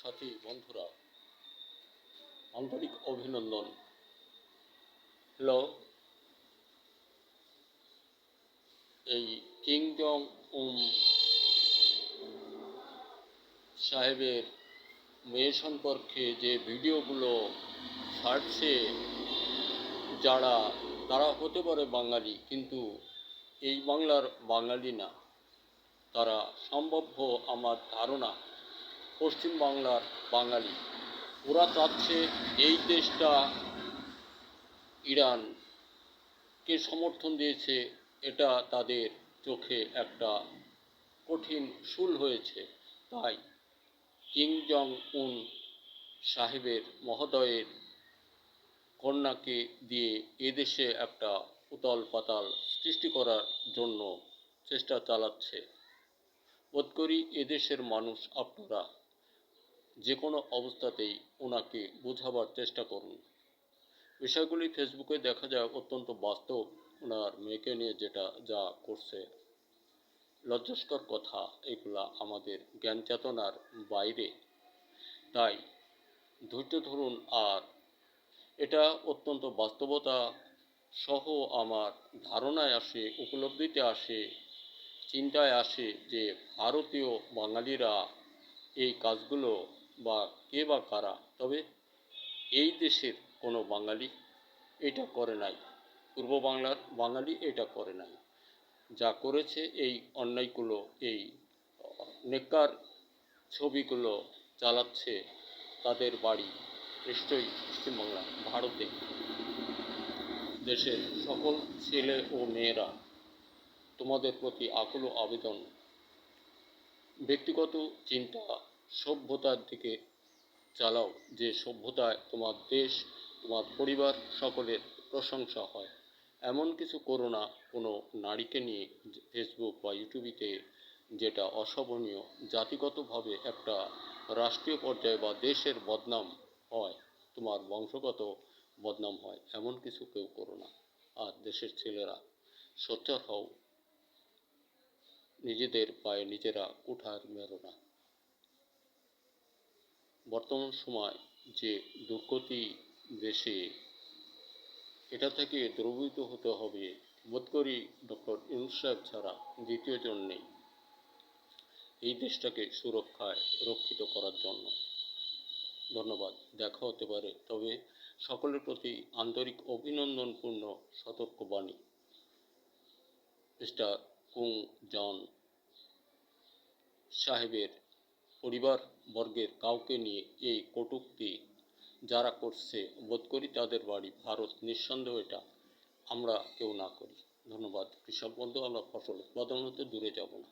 সাথী বন্ধুরা, আন্তরিক অভিনন্দন। হ্যালো। এই কিং জং উন সাহেবের মেয়ে সম্পর্কে যে ভিডিওগুলো ছাড়ছে, তারা হতে পারে বাঙালি, কিন্তু এই বাংলার বাঙালি না। তারা সম্ভাব্য, আমার ধারণা, পশ্চিম বাংলার বাঙালি। ওরা চাচ্ছে এই দেশটা ইরানকে সমর্থন দিয়েছে, এটা তাদের চোখে একটা কঠিন শুল হয়েছে। তাই কিং জং উন সাহেবের মহোদয়ের কন্যাকে দিয়ে এদেশে একটা উতাল পাতাল সৃষ্টি করার জন্য চেষ্টা চালাচ্ছে। বোধ করি এদেশের মানুষ আপনারা যে কোনো অবস্থাতেই ওনাকে বোঝাবার চেষ্টা করুন। বিষয়গুলি ফেসবুকে দেখা যায় অত্যন্ত বাস্তব। ওনার মেয়েকে নিয়ে যা করছে, লজ্জাস্কর কথা। এগুলা আমাদের জ্ঞান চেতনার বাইরে। তাই ধৈর্য ধরুন। আর এটা অত্যন্ত বাস্তবতা সহ আমার ধারণায় আসে, উপলব্ধিতে আসে, চিন্তায় আসে যে ভারতীয় বাঙালিরা এই কাজগুলো বা কে বা কারা, তবে এই দেশের কোনো বাঙালি এটা করে নাই। পূর্ব বাংলার বাঙালি এটা করে নাই। যা করেছে এই অন্যায়গুলো, এই নেককার ছবিগুলো চালাচ্ছে তাদের বাড়ি নিশ্চয়ই পশ্চিমবাংলা, ভারতে। দেশের সকল ছেলে ও মেয়েরা, তোমাদের প্রতি আকুল আবেদন, ব্যক্তিগত চিন্তা সভ্যতার দিকে চালাও, যে সভ্যতায় তোমার দেশ, তোমার পরিবার সকলের প্রশংসা হয়। এমন কিছু করো না কোনো নারীকে নিয়ে ফেসবুক বা ইউটিউবিতে, যেটা অশোভনীয়, জাতিগতভাবে একটা রাষ্ট্রীয় পর্যায়ে বা দেশের বদনাম হয়, তোমার বংশগত বদনাম হয়। এমন কিছু কেউ করো না। আর দেশের ছেলেরা সোচ্চার হও, নিজেদের পায়ে নিজেরা কুঠার মেরো না। বর্তমান সময় যে দুর্গতি দেশে, এটা থেকে দ্রবীভূত হতে হবে। বোধ করি ডক্টর ইউনূস সাহেব ছাড়া দ্বিতীয় জন নেই এই দেশটাকে সুরক্ষায় রক্ষিত করার জন্য। ধন্যবাদ। দেখা হতে পারে, তবে সকলের প্রতি আন্তরিক অভিনন্দনপূর্ণ সতর্কবাণী। মিস্টার কুং জন সাহেবের পরিবারবর্গের কাউকে নিয়ে এই কটূক্তি যারা করছে, বোধ করি তাদের বাড়ি ভারত। নিঃসন্দেহ এটা আমরা কেউ না করি। ধন্যবাদ। কৃষক বন্ধু, আমরা ফসল উৎপাদন হতে দূরে যাব না।